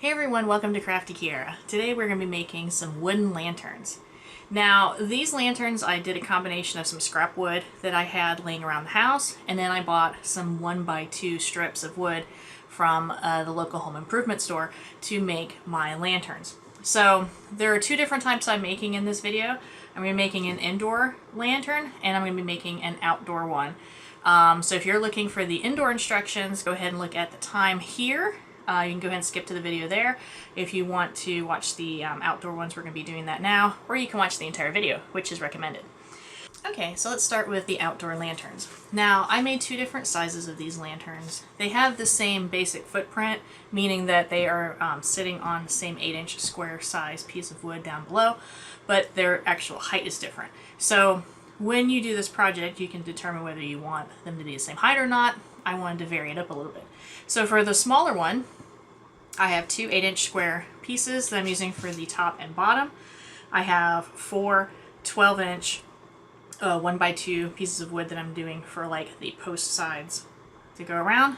Hey everyone, welcome to Crafty Kiara. Today we're going to be making some wooden lanterns. Now these lanterns I did a combination of some scrap wood that I had laying around the house, and then I bought some 1x2 strips of wood from the local home improvement store to make my lanterns. So there are two different types I'm making in this video. I'm going to be making an indoor lantern and I'm going to be making an outdoor one. So if you're looking for the indoor instructions, go ahead and look at the time here. You can go ahead and skip to the video there. If you want to watch the outdoor ones, we're going to be doing that now, or you can watch the entire video, which is recommended. Okay, so let's start with the outdoor lanterns. Now, I made two different sizes of these lanterns. They have the same basic footprint, meaning that they are sitting on the same 8-inch square size piece of wood down below, but their actual height is different. So when you do this project, you can determine whether you want them to be the same height or not. I wanted to vary it up a little bit. So for the smaller one, I have two 8-inch square pieces that I'm using for the top and bottom. I have four 12-inch 1x2 pieces of wood that I'm doing for like the post sides to go around.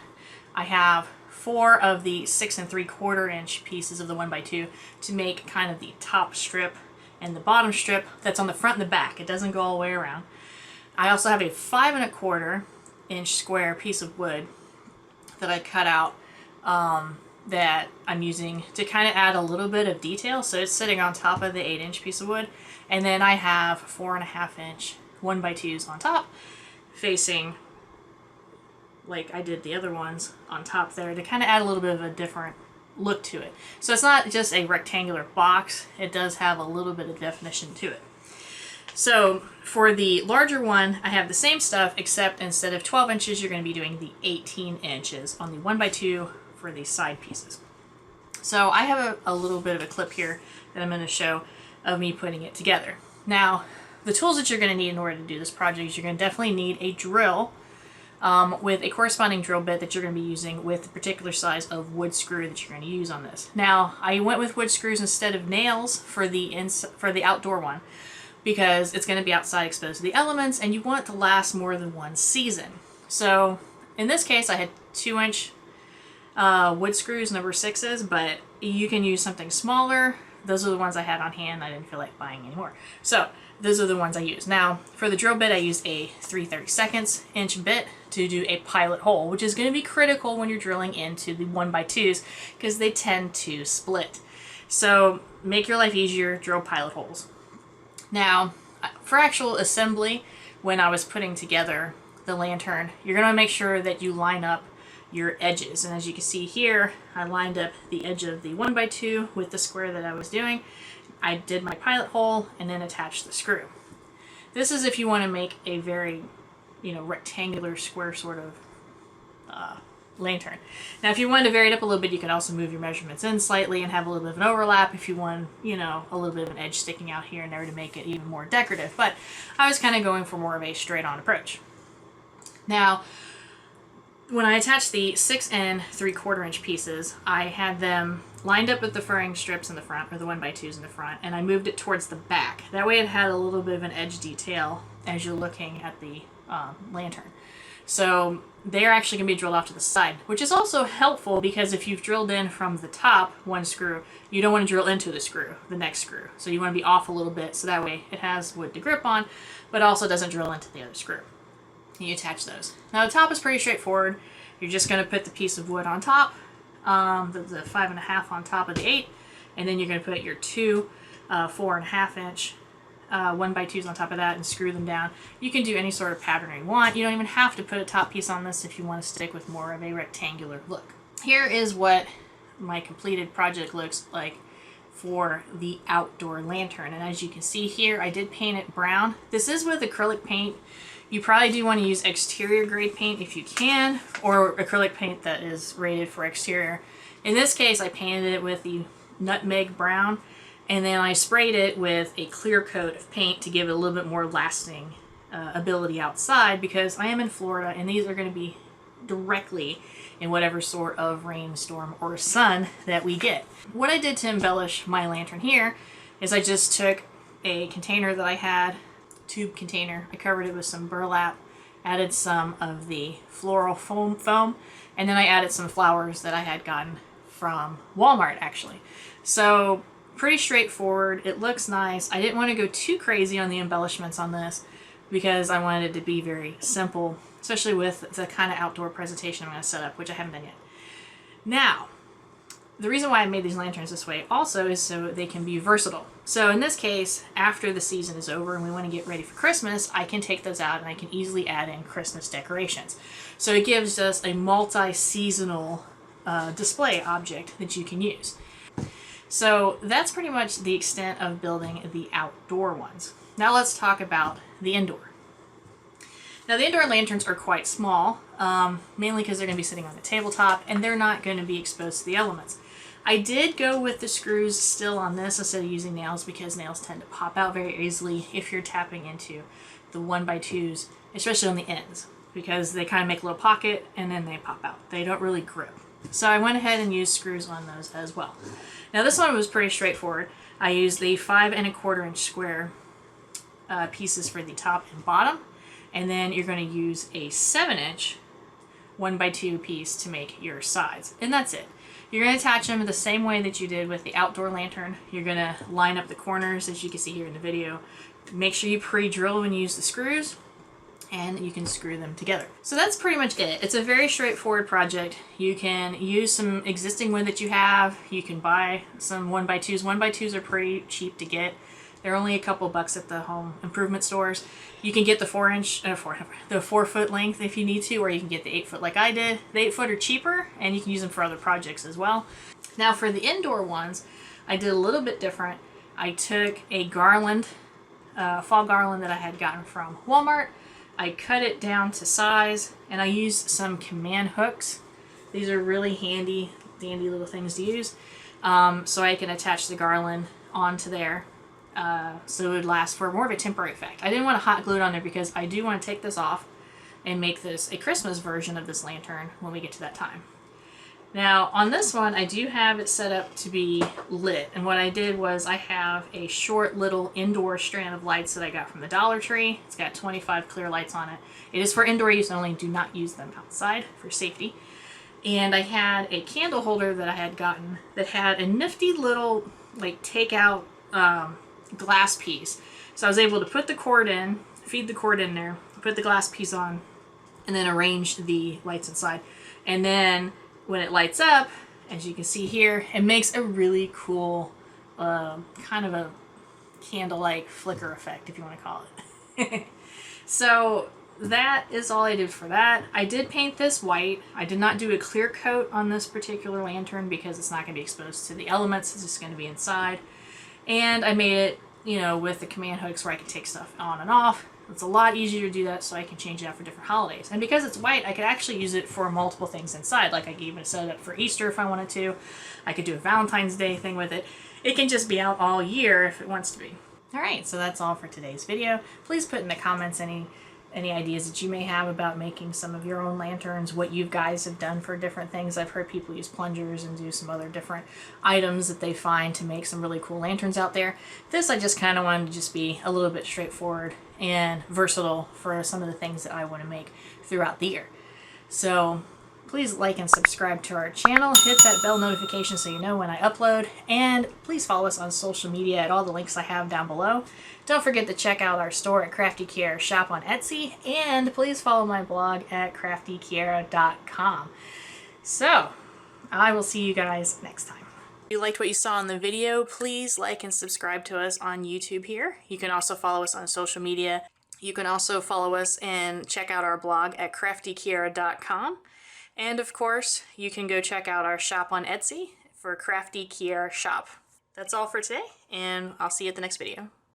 I have four of the 6 3/4 inch pieces of the 1x2 to make kind of the top strip and the bottom strip that's on the front and the back. It doesn't go all the way around. I also have a 5 1/4 inch square piece of wood that I cut out that I'm using to kind of add a little bit of detail. So it's sitting on top of the 8-inch piece of wood. And then I have 4 1/2 inch 1x2s on top, facing like I did the other ones on top there to kind of add a little bit of a different look to it. So it's not just a rectangular box, it does have a little bit of definition to it. So for the larger one, I have the same stuff, except instead of 12 inches, you're going to be doing the 18 inches on the 1x2 for the side pieces. So I have a little bit of a clip here that I'm going to show of me putting it together. Now, the tools that you're going to need in order to do this project is you're going to definitely need a drill with a corresponding drill bit that you're going to be using with the particular size of wood screw that you're going to use on this. Now, I went with wood screws instead of nails for the outdoor one, because it's going to be outside exposed to the elements and you want it to last more than one season. So in this case I had 2-inch wood screws, number 6s, but you can use something smaller. Those are the ones I had on hand. I didn't feel like buying anymore. So those are the ones I use. Now for the drill bit I used a 3/32 inch bit to do a pilot hole, which is going to be critical when you're drilling into the 1x2s because they tend to split. So make your life easier, drill pilot holes. Now, for actual assembly, when I was putting together the lantern, you're going to make sure that you line up your edges. And as you can see here, I lined up the edge of the 1x2 with the square that I was doing. I did my pilot hole and then attached the screw. This is if you want to make a very, rectangular square sort of lantern. Now if you wanted to vary it up a little bit, you could also move your measurements in slightly and have a little bit of an overlap if you want, a little bit of an edge sticking out here and there to make it even more decorative. But I was kind of going for more of a straight-on approach. Now, when I attached the 6 3/4 inch pieces, I had them lined up with the furring strips in the front, or the 1x2s in the front, and I moved it towards the back. That way it had a little bit of an edge detail as you're looking at the lantern. So they're actually going to be drilled off to the side, which is also helpful because if you've drilled in from the top one screw, you don't want to drill into the next screw. So you want to be off a little bit so that way it has wood to grip on, but also doesn't drill into the other screw. And you attach those. Now the top is pretty straightforward. You're just going to put the piece of wood on top, the 5 1/2 on top of the 8, and then you're going to put your two 4 1/2 inch 1x2s on top of that and screw them down. You can do any sort of pattern you want. You don't even have to put a top piece on this if you want to stick with more of a rectangular look. Here is what my completed project looks like for the outdoor lantern. And as you can see here, I did paint it brown. This is with acrylic paint. You probably do want to use exterior grade paint if you can, or acrylic paint that is rated for exterior. In this case, I painted it with the nutmeg brown, and then I sprayed it with a clear coat of paint to give it a little bit more lasting ability outside, because I am in Florida and these are going to be directly in whatever sort of rainstorm or sun that we get. What I did to embellish my lantern here is I just took a container that I had, tube container, I covered it with some burlap, added some of the floral foam, and then I added some flowers that I had gotten from Walmart actually. So pretty straightforward. It looks nice. I didn't want to go too crazy on the embellishments on this because I wanted it to be very simple, especially with the kind of outdoor presentation I'm going to set up, which I haven't done yet. Now, the reason why I made these lanterns this way also is so they can be versatile. So in this case, after the season is over and we want to get ready for Christmas, I can take those out and I can easily add in Christmas decorations. So it gives us a multi-seasonal display object that you can use. So that's pretty much the extent of building the outdoor ones. Now let's talk about the indoor. Now the indoor lanterns are quite small, mainly because they're going to be sitting on the tabletop and they're not going to be exposed to the elements. I did go with the screws still on this instead of using nails because nails tend to pop out very easily if you're tapping into the 1x2s, especially on the ends, because they kind of make a little pocket and then they pop out. They don't really grip. So I went ahead and used screws on those as well. Now this one was pretty straightforward. I used the 5 1/4 inch square pieces for the top and bottom, and then you're going to use a 7-inch 1x2 piece to make your sides, and that's it. You're going to attach them the same way that you did with the outdoor lantern. You're going to line up the corners as you can see here in the video. Make sure you pre-drill when you use the screws, and you can screw them together. So that's pretty much it. It's a very straightforward project. You can use some existing wood that you have. You can buy some 1x2s. 1x2s are pretty cheap to get. They're only a couple bucks at the home improvement stores. You can get the 4 foot length if you need to, or you can get the 8 foot like I did. The 8 foot are cheaper and you can use them for other projects as well. Now for the indoor ones, I did a little bit different. I took a garland, fall garland that I had gotten from Walmart. I cut it down to size and I used some command hooks. These are really handy, dandy little things to use. So I can attach the garland onto there. So it would last for more of a temporary effect. I didn't want to hot glue it on there because I do want to take this off and make this a Christmas version of this lantern when we get to that time. Now on this one I do have it set up to be lit, and what I did was I have a short little indoor strand of lights that I got from the Dollar Tree. It's got 25 clear lights on it. It is for indoor use only. Do not use them outside for safety. And I had a candle holder that I had gotten that had a nifty little like take out glass piece. So I was able to put the cord in, feed the cord in there, put the glass piece on, and then arrange the lights inside. And then when it lights up, as you can see here, it makes a really cool kind of a candle-like flicker effect, if you want to call it. So that is all I did for that. I did paint this white. I did not do a clear coat on this particular lantern because it's not going to be exposed to the elements. It's just going to be inside. And I made it, you know, with the command hooks where I can take stuff on and off. It's a lot easier to do that, so I can change it out for different holidays. And because it's white, I could actually use it for multiple things inside. Like I could even set it up for Easter if I wanted to. I could do a Valentine's Day thing with it. It can just be out all year if it wants to be. Alright, so that's all for today's video. Please put in the comments any ideas that you may have about making some of your own lanterns, what you guys have done for different things. I've heard people use plungers and do some other different items that they find to make some really cool lanterns out there. This I just kind of wanted to just be a little bit straightforward and versatile for some of the things that I want to make throughout the year. So please like and subscribe to our channel, hit that bell notification so you know when I upload, and please follow us on social media at all the links I have down below. Don't forget to check out our store at Crafty Kiara shop on Etsy, and please follow my blog at craftykiara.com. So, I will see you guys next time. If you liked what you saw in the video, please like and subscribe to us on YouTube here. You can also follow us on social media. You can also follow us and check out our blog at craftykiara.com. And of course, you can go check out our shop on Etsy for Crafty Kiara Shop. That's all for today, and I'll see you at the next video.